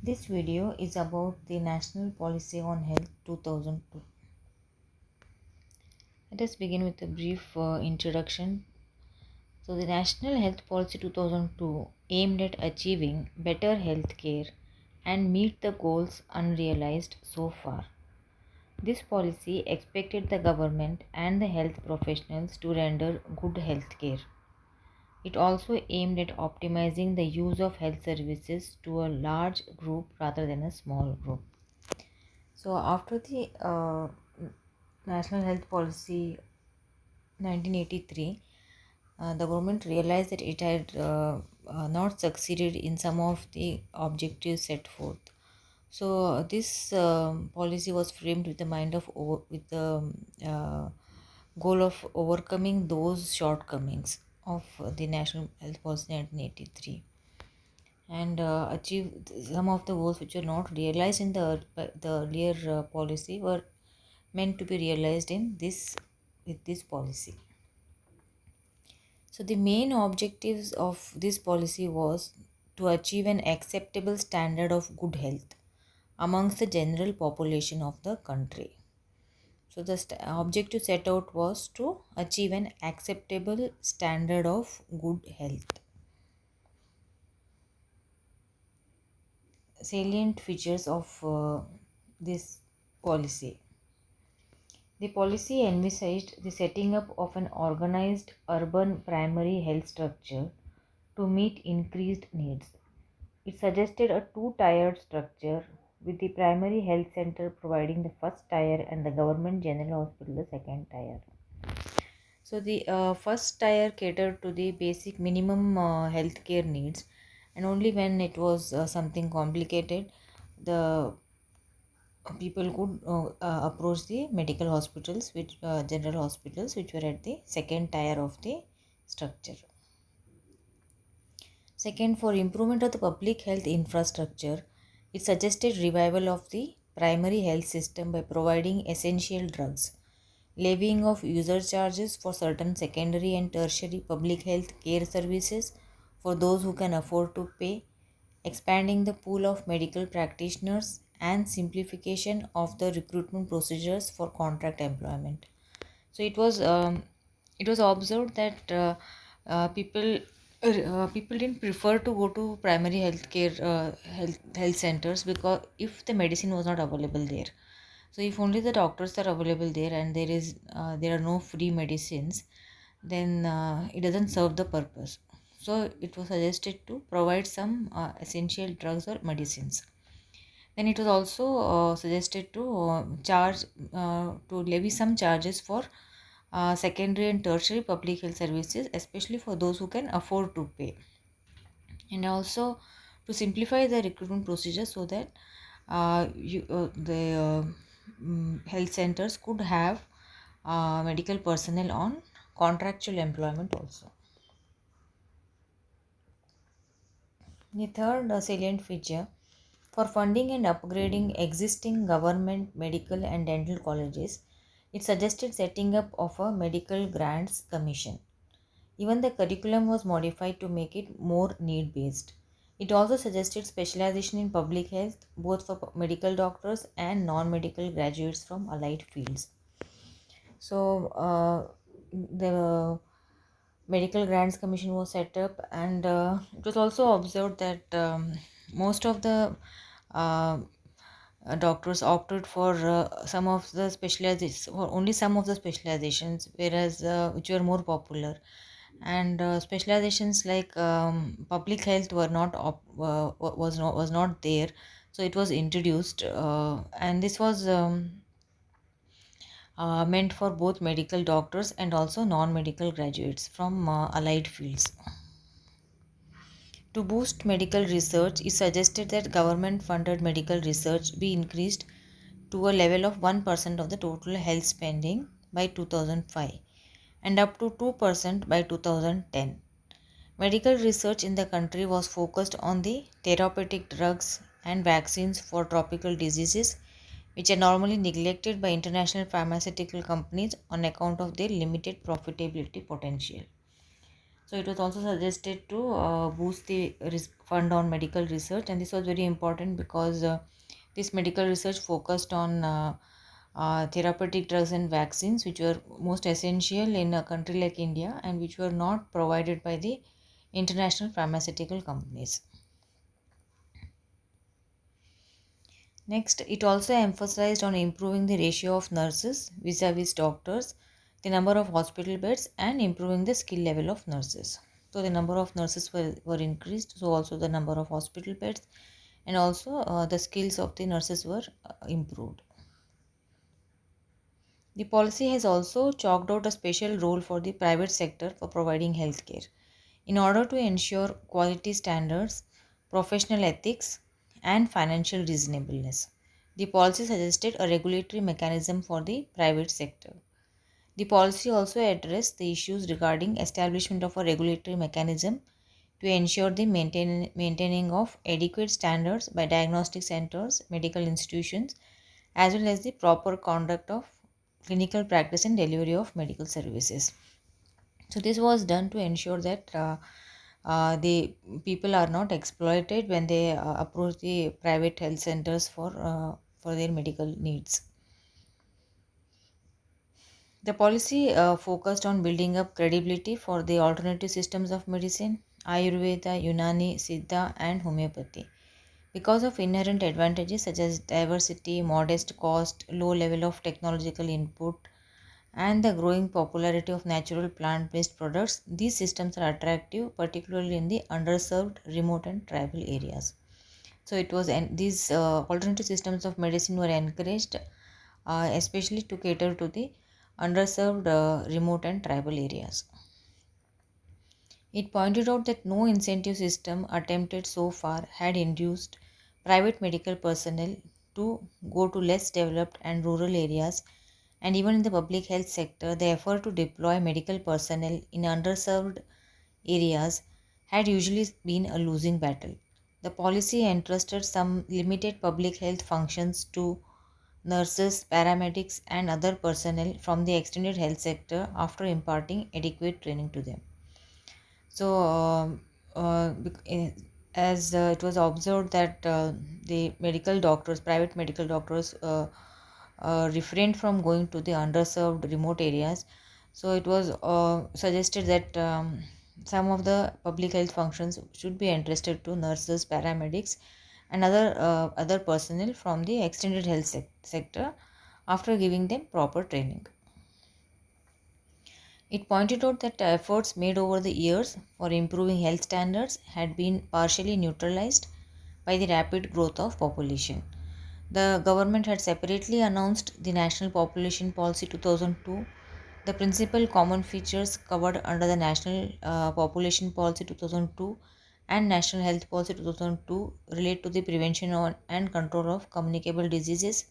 This video is about the National Policy on Health 2002. Let us begin with a brief introduction. So, the National Health Policy 2002 aimed at achieving better health care and meet the goals unrealized so far. This policy expected the government and the health professionals to render good health care. It also aimed at optimizing the use of health services to a large group rather than a small group. So, after the National Health Policy 1983, the government realized that it had not succeeded in some of the objectives set forth. So, this policy was framed with the with the goal of overcoming those shortcomings of the National Health Policy 1983 and achieve some of the goals which were not realized in the earlier policy were meant to be realized in this with this policy. So the main objectives of this policy was to achieve an acceptable standard of good health amongst the general population of the country. So the objective set out was to achieve an acceptable standard of good health. Salient features of this policy. The policy envisaged the setting up of an organized urban primary health structure to meet increased needs. It suggested a two-tiered structure with the primary health center providing the first tier and the government general hospital the second tier. So the first tier catered to the basic minimum healthcare needs, and only when it was something complicated, the people could approach the medical hospitals, which general hospitals, which were at the second tier of the structure. Second, for improvement of the public health infrastructure, it suggested revival of the primary health system by providing essential drugs, levying of user charges for certain secondary and tertiary public health care services for those who can afford to pay, expanding the pool of medical practitioners, and simplification of the recruitment procedures for contract employment. So it was observed that people didn't prefer to go to primary healthcare health centers because if the medicine was not available there. So if only the doctors are available there and there are no free medicines, then it doesn't serve the purpose. So it was suggested to provide some essential drugs or medicines. Then it was also suggested to charge to levy some charges for secondary and tertiary public health services, especially for those who can afford to pay, and also to simplify the recruitment procedure so that the health centers could have medical personnel on contractual employment also. The third salient feature, for funding and upgrading existing government medical and dental colleges, it suggested setting up of a medical grants commission. Even the curriculum was modified to make it more need based. It also suggested specialization in public health both for medical doctors and non medical graduates from allied fields. So, the medical grants commission was set up, and it was also observed that most of the uh, doctors opted for some of the specializations or only some of the specializations, whereas which were more popular, and specializations like public health were not was not there. So it was introduced, and this was meant for both medical doctors and also non-medical graduates from allied fields. To boost medical research, it suggested that government funded medical research be increased to a level of 1% of the total health spending by 2005 and up to 2% by 2010. Medical research in the country was focused on the therapeutic drugs and vaccines for tropical diseases, which are normally neglected by international pharmaceutical companies on account of their limited profitability potential. So it was also suggested to boost the fund on medical research, and this was very important because this medical research focused on therapeutic drugs and vaccines, which were most essential in a country like India and which were not provided by the international pharmaceutical companies. Next, it also emphasized on improving the ratio of nurses vis-a-vis doctors, the number of hospital beds, and improving the skill level of nurses. So the number of nurses were increased, so also the number of hospital beds, and also the skills of the nurses were improved. The policy has also chalked out a special role for the private sector for providing healthcare. In order to ensure quality standards, professional ethics, and financial reasonableness, the policy suggested a regulatory mechanism for the private sector. The policy also addressed the issues regarding establishment of a regulatory mechanism to ensure the maintaining of adequate standards by diagnostic centers, medical institutions, as well as the proper conduct of clinical practice and delivery of medical services. So this was done to ensure that the people are not exploited when they approach the private health centers for their medical needs. The policy focused on building up credibility for the alternative systems of medicine, Ayurveda, Unani, Siddha, and homeopathy. Because of inherent advantages such as diversity, modest cost, low level of technological input, and the growing popularity of natural plant based products, these systems are attractive, particularly in the underserved, remote, and tribal areas. So, it was and these alternative systems of medicine were encouraged, especially to cater to the underserved, remote, and tribal areas. It pointed out that no incentive system attempted so far had induced private medical personnel to go to less developed and rural areas, and even in the public health sector, the effort to deploy medical personnel in underserved areas had usually been a losing battle. The policy entrusted some limited public health functions to nurses, paramedics, and other personnel from the extended health sector after imparting adequate training to them. So, as it was observed that the medical doctors, private medical doctors, refrained from going to the underserved remote areas. So, it was suggested that some of the public health functions should be entrusted to nurses, paramedics, and other personnel from the extended health sector after giving them proper training. It pointed out that the efforts made over the years for improving health standards had been partially neutralized by the rapid growth of population. The government had separately announced the National Population Policy 2002. The principal common features covered under the National Population Policy 2002 and National Health Policy 2002 relate to the prevention and control of communicable diseases,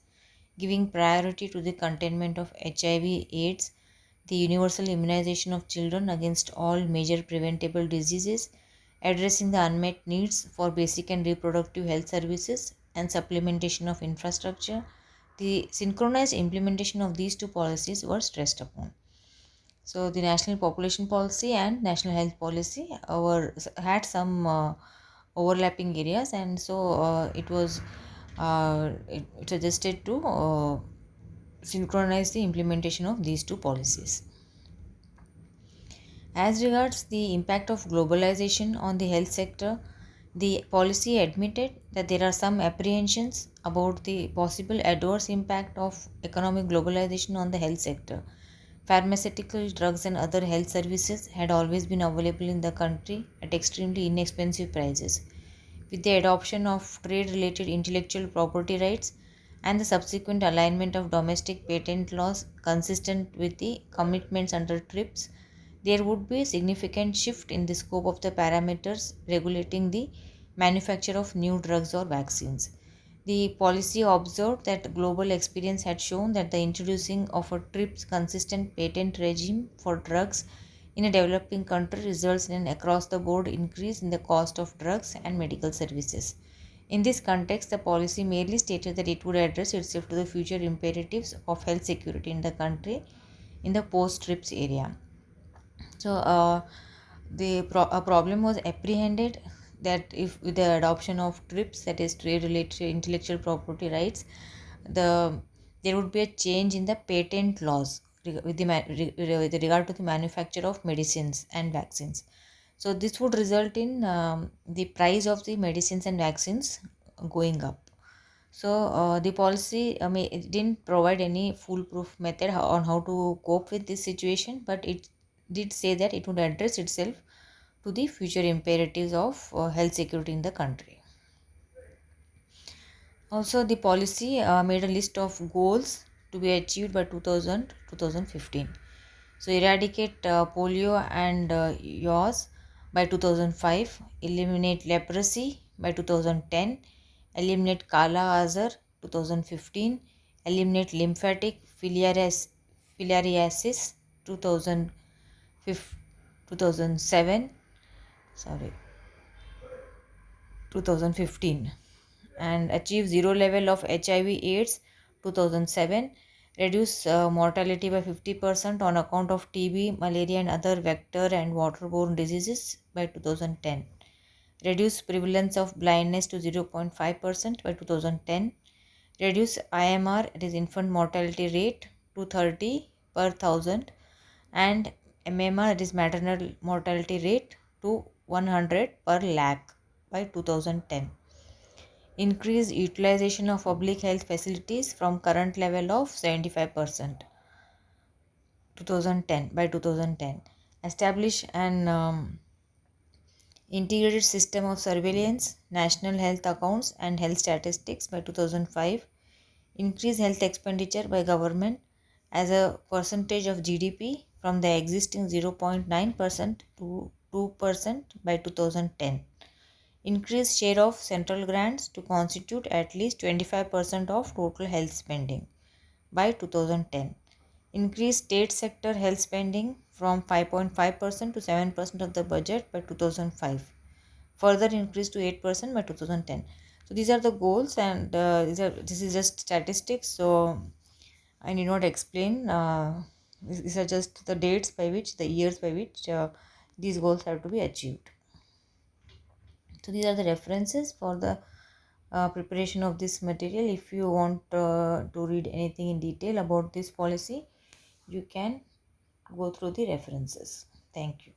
giving priority to the containment of HIV/AIDS, the universal immunization of children against all major preventable diseases, addressing the unmet needs for basic and reproductive health services, and supplementation of infrastructure. The synchronized implementation of these two policies were stressed upon. So, the National Population Policy and National Health Policy had some overlapping areas, and so it suggested to synchronize the implementation of these two policies. As regards the impact of globalization on the health sector, the policy admitted that there are some apprehensions about the possible adverse impact of economic globalization on the health sector. Pharmaceutical drugs and other health services had always been available in the country at extremely inexpensive prices. With the adoption of trade related intellectual property rights and the subsequent alignment of domestic patent laws consistent with the commitments under TRIPS, there would be a significant shift in the scope of the parameters regulating the manufacture of new drugs or vaccines. The policy observed that global experience had shown that the introducing of a TRIPS consistent patent regime for drugs in a developing country results in an across the board increase in the cost of drugs and medical services. In this context, the policy merely stated that it would address itself to the future imperatives of health security in the country in the post TRIPS area. So, a problem was apprehended that if with the adoption of TRIPS, that is trade related intellectual property rights, the there would be a change in the patent laws with regard to the manufacture of medicines and vaccines. So this would result in the price of the medicines and vaccines going up. So the policy, it didn't provide any foolproof method on how to cope with this situation, but it did say that it would address itself to the future imperatives of health security in the country. Also, the policy made a list of goals to be achieved by 2015. So, eradicate polio and yaws by 2005, eliminate leprosy by 2010, eliminate Kala Azar 2015, eliminate lymphatic filariasis 2007, sorry, 2015, and achieve zero level of HIV AIDS 2007, reduce mortality by 50% on account of TB, malaria and other vector and waterborne diseases by 2010, reduce prevalence of blindness to 0.5% by 2010, reduce IMR, it is infant mortality rate, to 30 per thousand, and MMR, it is maternal mortality rate, to 100 per lakh by 2010. Increase utilization of public health facilities from current level of 75% 2010 by 2010. Establish an integrated system of surveillance, national health accounts and health statistics by 2005. Increase health expenditure by government as a percentage of GDP from the existing 0.9% to 2% by 2010. Increase share of central grants to constitute at least 25% of total health spending by 2010. Increase state sector health spending from 5.5% to 7% of the budget by 2005. Further increase to 8% by 2010. So these are the goals, and this is just statistics. So I need not explain. These are just the dates by which, the years by which these goals have to be achieved. So these are the references for the preparation of this material. If you want to read anything in detail about this policy, you can go through the references. Thank you.